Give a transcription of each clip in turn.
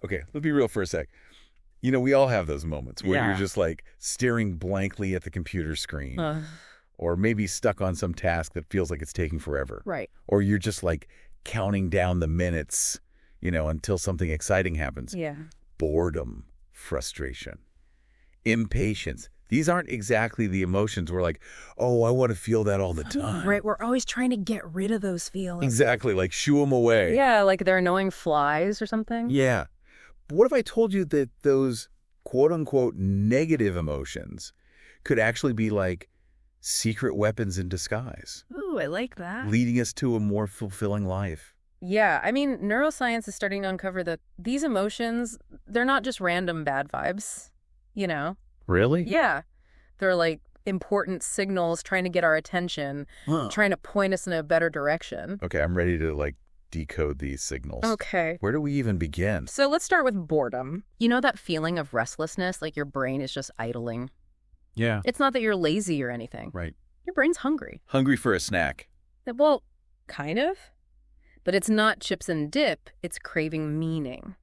Okay, let's be real for a sec. We all have those moments where Yeah. you're just like staring blankly at the computer screen, Uh, or maybe stuck on some task that feels like it's taking forever. right. Or you're just like counting down the minutes, until something exciting happens. Yeah. Boredom, frustration, impatience. These aren't exactly the emotions we're like, oh, I want to feel that all the time. Right. We're always trying to get rid of those feelings. Exactly, like shoo them away. Yeah, like they're annoying flies or something. Yeah. But what if I told you that those quote-unquote negative emotions could actually be like secret weapons in disguise, Ooh, I like that. leading us to a more fulfilling life? Yeah, I mean, neuroscience is starting to uncover that these emotions, they're not just random bad vibes, you know? Really? Yeah. They're like important signals trying to get our attention, Huh. trying to point us in a better direction. Okay, I'm ready to decode these signals. Okay. Where do we even begin? So let's start with boredom. You know that feeling of restlessness, like your brain is just idling? Yeah. It's not that you're lazy or anything. Right. Your brain's hungry. Hungry for a snack. Well, kind of. But it's not chips and dip, it's craving meaning.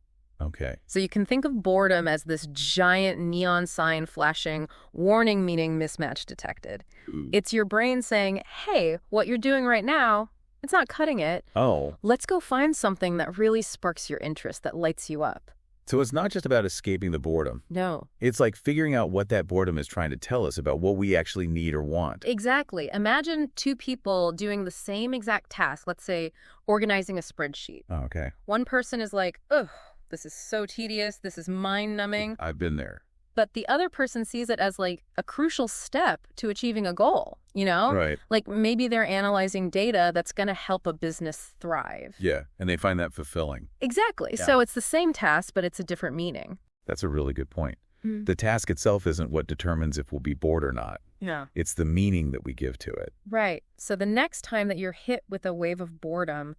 Okay. So you can think of boredom as this giant neon sign flashing, warning meaning mismatch detected. Ooh. It's your brain saying, hey, what you're doing right now, it's not cutting it. Oh. Let's go find something that really sparks your interest, that lights you up. So it's not just about escaping the boredom. No. It's like figuring out what that boredom is trying to tell us about what we actually need or want. Exactly. Imagine two people doing the same exact task, let's say organizing a spreadsheet. Oh, okay. One person is like, ugh, this is so tedious, this is mind-numbing. I've been there. But the other person sees it as like a crucial step to achieving a goal, you know? Right. Like maybe they're analyzing data that's going to help a business thrive. Yeah, and they find that fulfilling. Exactly. Yeah. So it's the same task, but it's a different meaning. That's a really good point. Mm. The task itself isn't what determines if we'll be bored or not. Yeah. It's the meaning that we give to it. Right. So the next time that you're hit with a wave of boredom,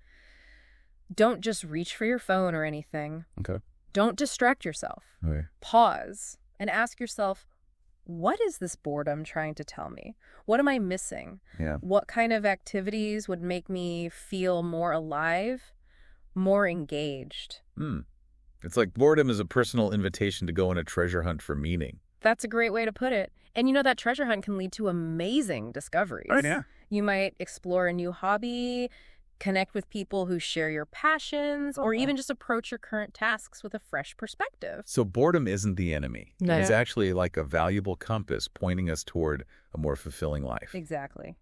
don't just reach for your phone or anything. Okay. Don't distract yourself. Okay. Pause and ask yourself, what is this boredom trying to tell me? What am I missing? Yeah. What kind of activities would make me feel more alive, more engaged? It's like boredom is a personal invitation to go on a treasure hunt for meaning. That's a great way to put it. And you know, that treasure hunt can lead to amazing discoveries. Right, yeah. You might explore a new hobby, connect with people who share your passions, or even just approach your current tasks with a fresh perspective. So boredom isn't the enemy. No. It's actually like a valuable compass pointing us toward a more fulfilling life. Exactly.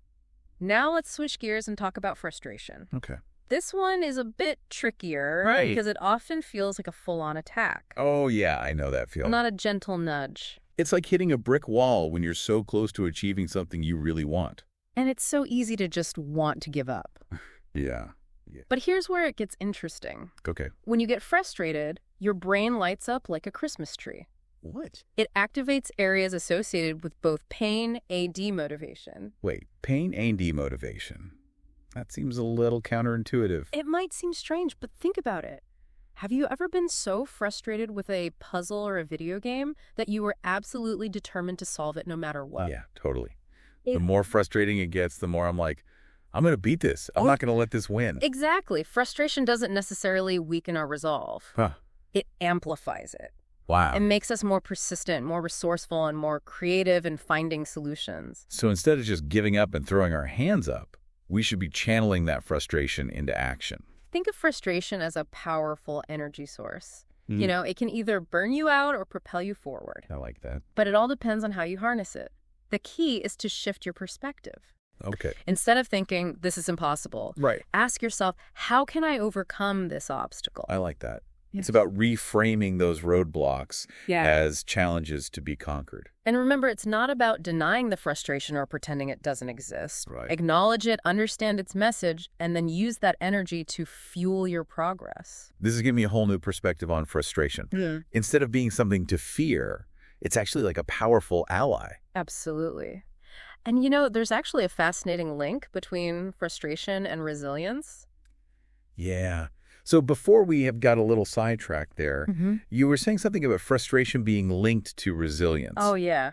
Now let's switch gears and talk about frustration. Okay. This one is a bit trickier Right. because it often feels like a full-on attack, Oh, yeah, I know that feeling. not a gentle nudge. It's like hitting a brick wall when you're so close to achieving something you really want. And it's so easy to just want to give up. Yeah. But here's where it gets interesting. Okay. When you get frustrated, your brain lights up like a Christmas tree. What? It activates areas associated with both pain and demotivation. Wait, pain and demotivation. That seems a little counterintuitive. It might seem strange, but think about it. Have you ever been so frustrated with a puzzle or a video game that you were absolutely determined to solve it no matter what? Yeah, totally. It- The more frustrating it gets, the more I'm like, I'm going to beat this. I'm not going to let this win. Exactly. Frustration doesn't necessarily weaken our resolve. Huh. It amplifies it. Wow. It makes us more persistent, more resourceful, and more creative in finding solutions. So instead of just giving up and throwing our hands up, we should be channeling that frustration into action. Think of frustration as a powerful energy source. Mm. You know, it can either burn you out or propel you forward. I like that. But it all depends on how you harness it. The key is to shift your perspective. Okay. Instead of thinking, this is impossible, Right. ask yourself, how can I overcome this obstacle? I like that. Yes. It's about reframing those roadblocks Yeah. as challenges to be conquered. And remember, it's not about denying the frustration or pretending it doesn't exist. Right. Acknowledge it, understand its message, and then use that energy to fuel your progress. This is giving me a whole new perspective on frustration. Yeah. Instead of being something to fear, it's actually like a powerful ally. Absolutely. And you know, there's actually a fascinating link between frustration and resilience. Yeah. So before we have got a little sidetracked there, Mm-hmm. you were saying something about frustration being linked to resilience. Oh, yeah.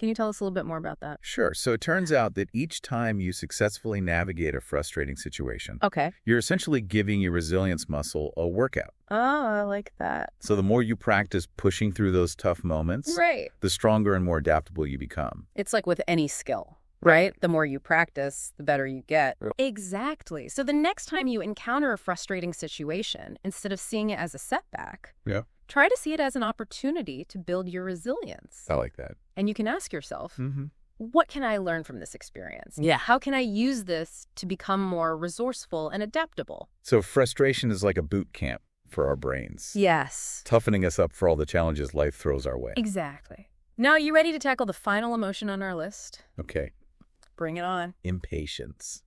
Can you tell us a little bit more about that? Sure. So it turns out that each time you successfully navigate a frustrating situation, Okay. you're essentially giving your resilience muscle a workout. Oh, I like that. So the more you practice pushing through those tough moments, Right. the stronger and more adaptable you become. It's like with any skill, right? The more you practice, the better you get. Yep. Exactly. So the next time you encounter a frustrating situation, instead of seeing it as a setback, Yeah. try to see it as an opportunity to build your resilience. I like that. And you can ask yourself, Mm-hmm. what can I learn from this experience? Yeah. How can I use this to become more resourceful and adaptable? So frustration is like a boot camp for our brains, Yes. toughening us up for all the challenges life throws our way. Exactly. Now, you ready to tackle the final emotion on our list? Okay. Bring it on. Impatience.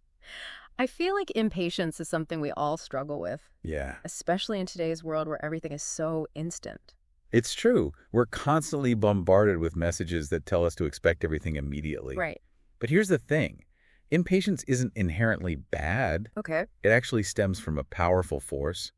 I feel like impatience is something we all struggle with, Yeah. especially in today's world where everything is so instant. It's true. We're constantly bombarded with messages that tell us to expect everything immediately. Right. But here's the thing. Impatience isn't inherently bad. Okay. It actually stems from a powerful force,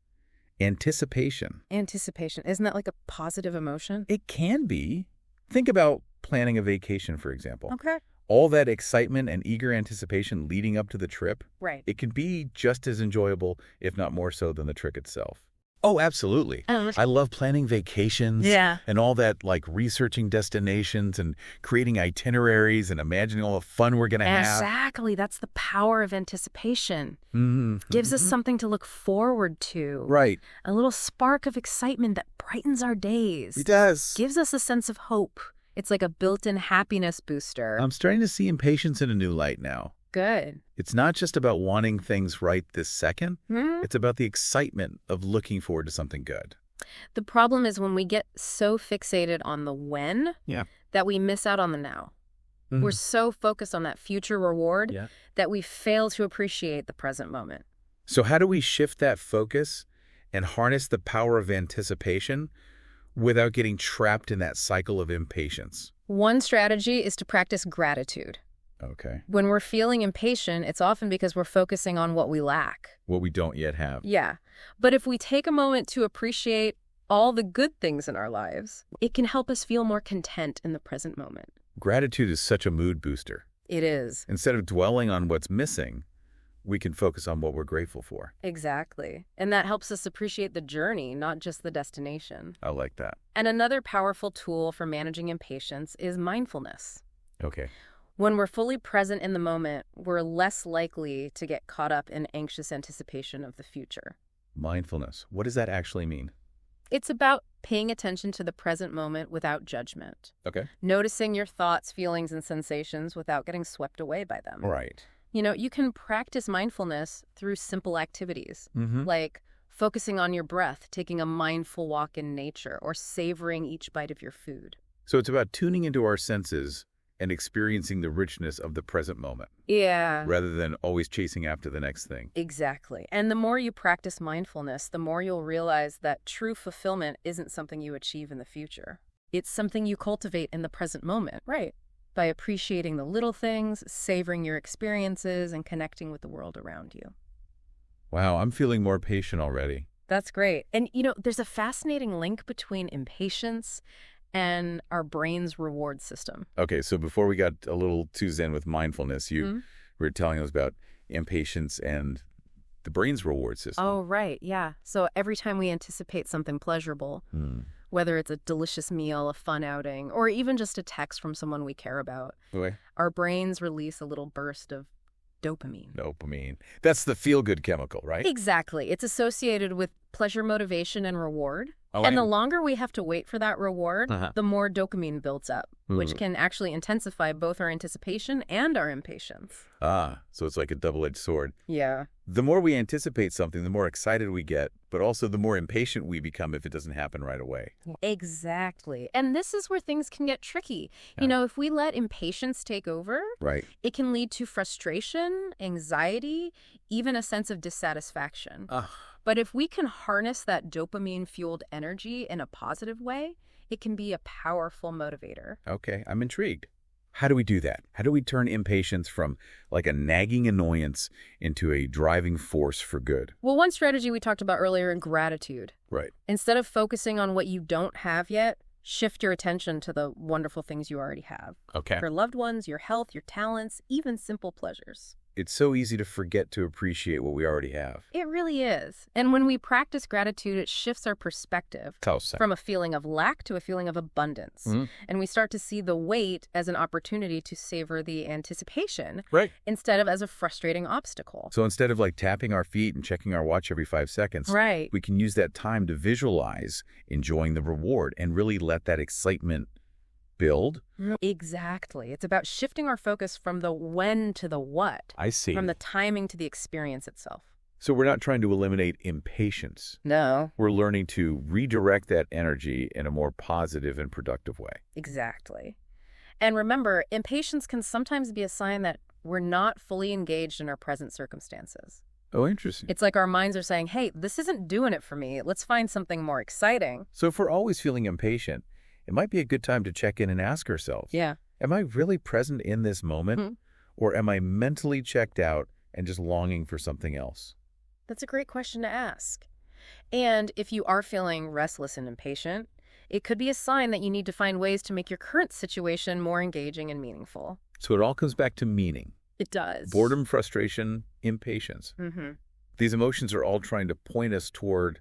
anticipation. Anticipation. Isn't that like a positive emotion? It can be. Think about planning a vacation, for example. Okay. All that excitement and eager anticipation leading up to the trip, Right. it can be just as enjoyable, if not more so, than the trip itself. Oh, absolutely. I love planning vacations Yeah. and all that, like researching destinations and creating itineraries and imagining all the fun we're going to have. Exactly. That's the power of anticipation. Mm-hmm. Gives us something to look forward to. Right. A little spark of excitement that brightens our days. It does. Gives us a sense of hope. It's like a built-in happiness booster. I'm starting to see impatience in a new light now. Good. It's not just about wanting things right this second. Hmm? It's about the excitement of looking forward to something good. The problem is when we get so fixated on the when Yeah. that we miss out on the now. We're so focused on that future reward Yeah. that we fail to appreciate the present moment. So how do we shift that focus and harness the power of anticipation without getting trapped in that cycle of impatience? One strategy is to practice gratitude. Okay. When we're feeling impatient, it's often because we're focusing on what we lack. What we don't yet have. Yeah. But if we take a moment to appreciate all the good things in our lives, it can help us feel more content in the present moment. Gratitude is such a mood booster. It is. Instead of dwelling on what's missing, we can focus on what we're grateful for. Exactly. And that helps us appreciate the journey, not just the destination. I like that. And another powerful tool for managing impatience is mindfulness. Okay. When we're fully present in the moment, we're less likely to get caught up in anxious anticipation of the future. Mindfulness. What does that actually mean? It's about paying attention to the present moment without judgment. Okay. Noticing your thoughts, feelings, and sensations without getting swept away by them. Right. You know, you can practice mindfulness through simple activities, like focusing on your breath, taking a mindful walk in nature, or savoring each bite of your food. So it's about tuning into our senses and experiencing the richness of the present moment, Yeah. rather than always chasing after the next thing. Exactly. And the more you practice mindfulness, the more you'll realize that true fulfillment isn't something you achieve in the future. It's something you cultivate in the present moment. Right. By appreciating the little things, savoring your experiences, and connecting with the world around you. Wow, I'm feeling more patient already. That's great. And, you know, there's a fascinating link between impatience and our brain's reward system. Okay, so before we got a little too zen with mindfulness, you were telling us about impatience and the brain's reward system. Oh, right. Yeah. So every time we anticipate something pleasurable, whether it's a delicious meal, a fun outing, or even just a text from someone we care about, Okay. our brains release a little burst of dopamine. Dopamine. That's the feel-good chemical, right? Exactly. It's associated with pleasure, motivation, and reward. Oh, And the longer we have to wait for that reward, the more dopamine builds up, which Ooh. can actually intensify both our anticipation and our impatience. So it's like a double-edged sword. Yeah. The more we anticipate something, the more excited we get, but also the more impatient we become if it doesn't happen right away. Exactly. And this is where things can get tricky. Yeah. You know, if we let impatience take over, Right. it can lead to frustration, anxiety, even a sense of dissatisfaction. But if we can harness that dopamine-fueled energy in a positive way, it can be a powerful motivator. Okay, I'm intrigued. How do we do that? How do we turn impatience from like a nagging annoyance into a driving force for good? Well, one strategy we talked about earlier is gratitude. Right. Instead of focusing on what you don't have yet, Shift your attention to the wonderful things you already have. Okay. Your loved ones, your health, your talents, even simple pleasures. It's so easy to forget to appreciate what we already have. It really is. And when we practice gratitude, it shifts our perspective How so? from a feeling of lack to a feeling of abundance. And we start to see the wait as an opportunity to savor the anticipation Right. instead of as a frustrating obstacle. So instead of like tapping our feet and checking our watch every 5 seconds, Right. we can use that time to visualize enjoying the reward and really let that excitement build. Exactly. It's about shifting our focus from the when to the what, I see. from the timing to the experience itself. So we're not trying to eliminate impatience. No. We're learning to redirect that energy in a more positive and productive way. Exactly. And remember, impatience can sometimes be a sign that we're not fully engaged in our present circumstances. Oh, interesting. It's like our minds are saying, hey, this isn't doing it for me. Let's find something more exciting. So if we're always feeling impatient, it might be a good time to check in and ask ourselves, Yeah. am I really present in this moment? Or am I mentally checked out and just longing for something else? That's a great question to ask. And if you are feeling restless and impatient, it could be a sign that you need to find ways to make your current situation more engaging and meaningful. So it all comes back to meaning. It does. Boredom, frustration, impatience. These emotions are all trying to point us toward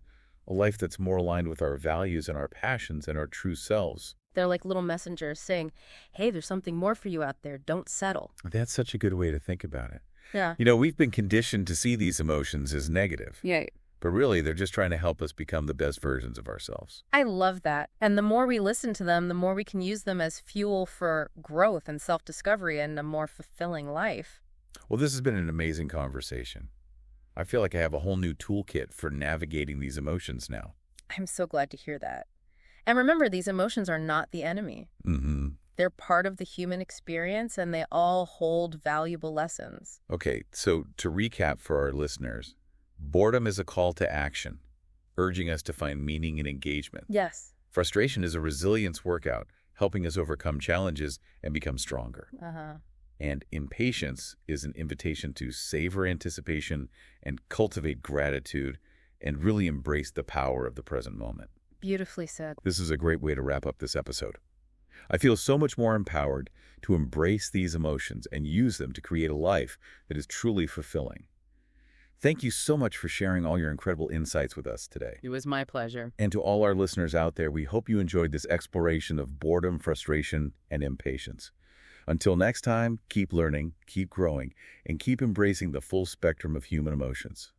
a life that's more aligned with our values and our passions and our true selves. They're like little messengers saying, hey, there's something more for you out there. Don't settle. That's such a good way to think about it. Yeah. You know, we've been conditioned to see these emotions as negative. Yeah. But really, they're just trying to help us become the best versions of ourselves. I love that. And the more we listen to them, the more we can use them as fuel for growth and self-discovery and a more fulfilling life. Well, this has been an amazing conversation. I feel like I have a whole new toolkit for navigating these emotions now. I'm so glad to hear that. And remember, these emotions are not the enemy. They're part of the human experience, and they all hold valuable lessons. Okay, so to recap for our listeners, boredom is a call to action, urging us to find meaning and engagement. Yes. Frustration is a resilience workout, helping us overcome challenges and become stronger. And impatience is an invitation to savor anticipation and cultivate gratitude and really embrace the power of the present moment. Beautifully said. This is a great way to wrap up this episode. I feel so much more empowered to embrace these emotions and use them to create a life that is truly fulfilling. Thank you so much for sharing all your incredible insights with us today. It was my pleasure. And to all our listeners out there, we hope you enjoyed this exploration of boredom, frustration, and impatience. Until next time, keep learning, keep growing, and keep embracing the full spectrum of human emotions.